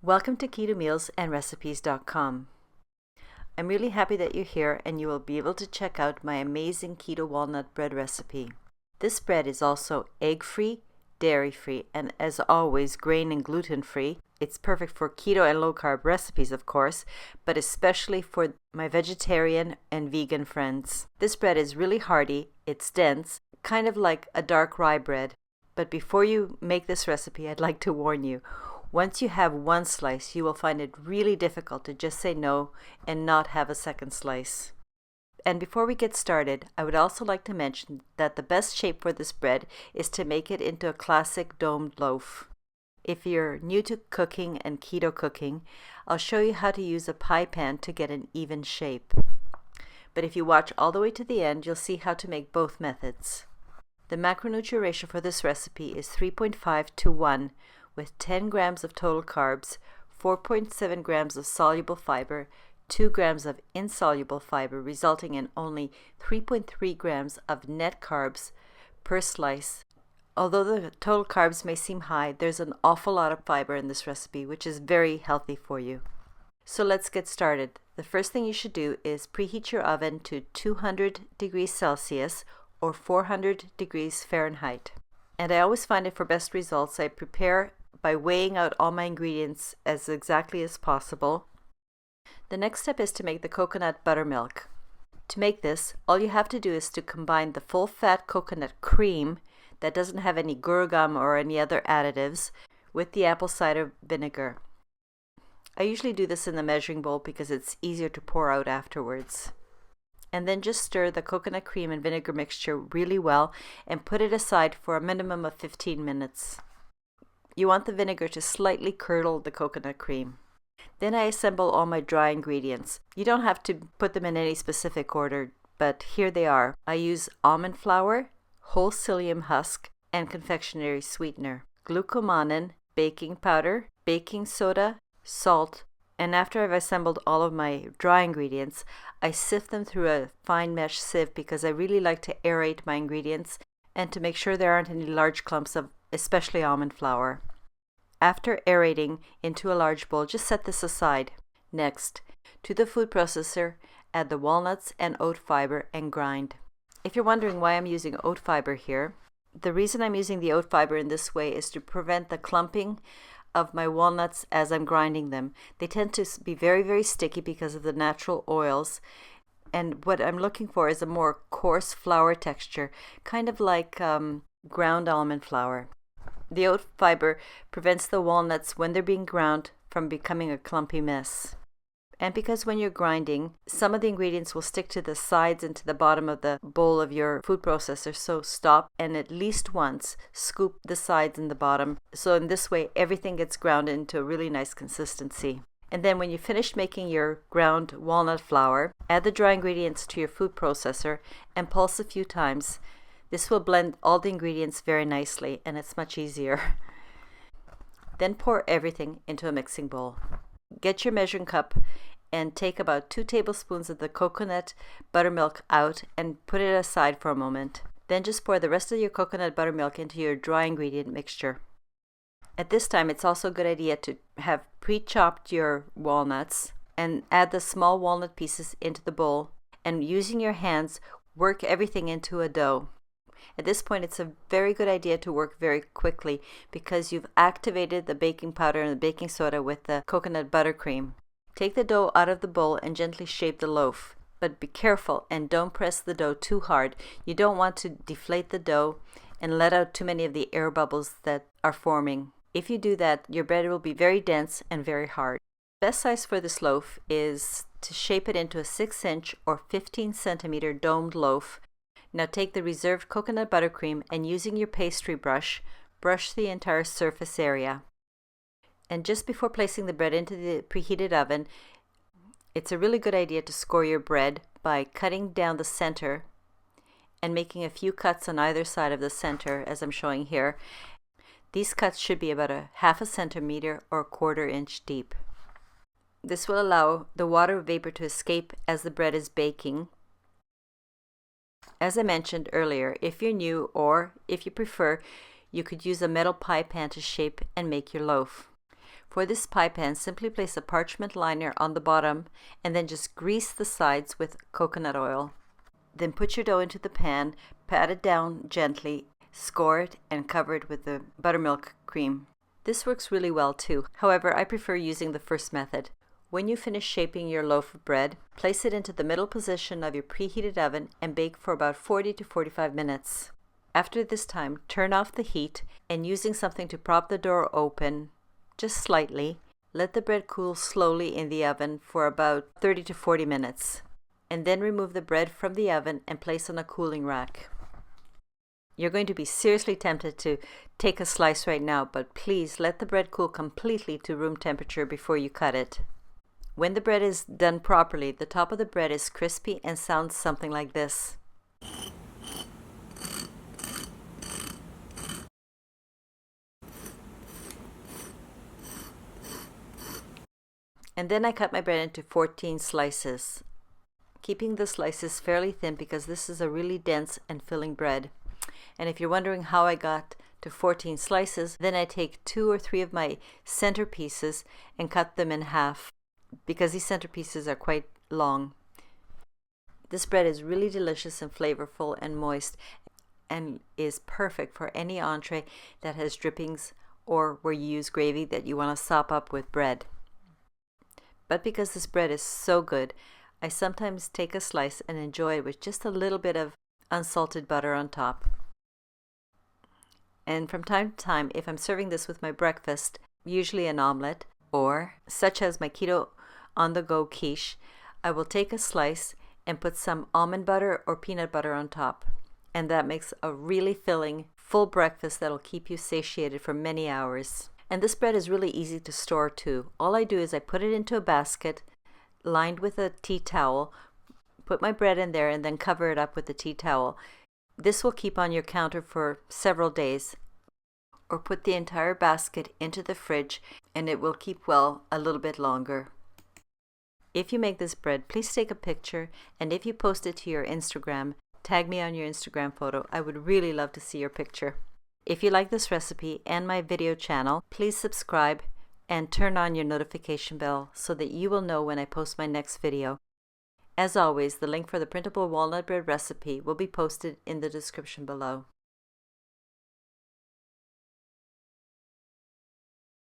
Welcome to KetoMealsAndRecipes.com. I'm really happy that you're here and you will be able to check out my amazing keto walnut bread recipe. This bread is also egg-free, dairy-free, and as always, grain and gluten-free. It's perfect for keto and low-carb recipes, of course, but especially for my vegetarian and vegan friends. This bread is really hearty, it's dense, kind of like a dark rye bread. But before you make this recipe, I'd like to warn you, once you have one slice, you will find it really difficult to just say no and not have a second slice. And before we get started, I would also like to mention that the best shape for this bread is to make it into a classic domed loaf. If you're new to cooking and keto cooking, I'll show you how to use a pie pan to get an even shape. But if you watch all the way to the end, you'll see how to make both methods. The macronutrient ratio for this recipe is 3.5 to 1, with 10 grams of total carbs, 4.7 grams of soluble fiber, 2 grams of insoluble fiber, resulting in only 3.3 grams of net carbs per slice. Although the total carbs may seem high, there's an awful lot of fiber in this recipe, which is very healthy for you. So let's get started. The first thing you should do is preheat your oven to 200 degrees Celsius or 400 degrees Fahrenheit. And I always find it for best results, I prepare by weighing out all my ingredients as exactly as possible. The next step is to make the coconut buttermilk. To make this, all you have to do is to combine the full-fat coconut cream that doesn't have any gur gum or any other additives with the apple cider vinegar. I usually do this in the measuring bowl because it's easier to pour out afterwards. And then just stir the coconut cream and vinegar mixture really well and put it aside for a minimum of 15 minutes. You want the vinegar to slightly curdle the coconut cream. Then I assemble all my dry ingredients. You don't have to put them in any specific order, but here they are. I use almond flour, whole psyllium husk, and confectionery sweetener, glucomannan, baking powder, baking soda, salt, and after I've assembled all of my dry ingredients, I sift them through a fine mesh sieve because I really like to aerate my ingredients and to make sure there aren't any large clumps of especially almond flour. After aerating into a large bowl, just set this aside. Next, to the food processor, add the walnuts and oat fiber and grind. If you're wondering why I'm using oat fiber here, the reason I'm using the oat fiber in this way is to prevent the clumping of my walnuts as I'm grinding them. They tend to be very, very sticky because of the natural oils, and what I'm looking for is a more coarse flour texture, kind of like ground almond flour. The oat fiber prevents the walnuts, when they're being ground, from becoming a clumpy mess. And because when you're grinding, some of the ingredients will stick to the sides and to the bottom of the bowl of your food processor, so stop and at least once scoop the sides and the bottom. So in this way, everything gets ground into a really nice consistency. And then when you finish making your ground walnut flour, add the dry ingredients to your food processor and pulse a few times. This will blend all the ingredients very nicely and it's much easier. Then pour everything into a mixing bowl. Get your measuring cup and take about 2 tablespoons of the coconut buttermilk out and put it aside for a moment. Then just pour the rest of your coconut buttermilk into your dry ingredient mixture. At this time, it's also a good idea to have pre-chopped your walnuts and add the small walnut pieces into the bowl, and using your hands, work everything into a dough. At this point, it's a very good idea to work very quickly because you've activated the baking powder and the baking soda with the coconut buttercream. Take the dough out of the bowl and gently shape the loaf. But be careful and don't press the dough too hard. You don't want to deflate the dough and let out too many of the air bubbles that are forming. If you do that, your bread will be very dense and very hard. The best size for this loaf is to shape it into a 6-inch or 15-centimeter domed loaf. Now take the reserved coconut buttercream and using your pastry brush, brush the entire surface area. And just before placing the bread into the preheated oven, it's a really good idea to score your bread by cutting down the center and making a few cuts on either side of the center as I'm showing here. These cuts should be about a 1/2 centimeter or 1/4 inch deep. This will allow the water vapor to escape as the bread is baking. As I mentioned earlier, if you're new or if you prefer, you could use a metal pie pan to shape and make your loaf. For this pie pan, simply place a parchment liner on the bottom and then just grease the sides with coconut oil. Then put your dough into the pan, pat it down gently, score it, and cover it with the buttermilk cream. This works really well too. However, I prefer using the first method. When you finish shaping your loaf of bread, place it into the middle position of your preheated oven and bake for about 40 to 45 minutes. After this time, turn off the heat and using something to prop the door open, just slightly, let the bread cool slowly in the oven for about 30 to 40 minutes. And then remove the bread from the oven and place on a cooling rack. You're going to be seriously tempted to take a slice right now, but please let the bread cool completely to room temperature before you cut it. When the bread is done properly, the top of the bread is crispy and sounds something like this. And then I cut my bread into 14 slices, keeping the slices fairly thin because this is a really dense and filling bread. And if you're wondering how I got to 14 slices, then I take 2 or 3 of my center pieces and cut them in half because these center pieces are quite long. This bread is really delicious and flavorful and moist and is perfect for any entree that has drippings or where you use gravy that you want to sop up with bread. But because this bread is so good, I sometimes take a slice and enjoy it with just a little bit of unsalted butter on top. And from time to time, if I'm serving this with my breakfast, usually an omelette, or such as my keto on-the-go quiche, I will take a slice and put some almond butter or peanut butter on top. And that makes a really filling, full breakfast that'll keep you satiated for many hours. And this bread is really easy to store too. All I do is I put it into a basket lined with a tea towel, put my bread in there and then cover it up with the tea towel. This will keep on your counter for several days. Or put the entire basket into the fridge and it will keep well a little bit longer. If you make this bread, please take a picture, and if you post it to your Instagram, tag me on your Instagram photo. I would really love to see your picture. If you like this recipe and my video channel, please subscribe and turn on your notification bell so that you will know when I post my next video. As always, the link for the printable walnut bread recipe will be posted in the description below.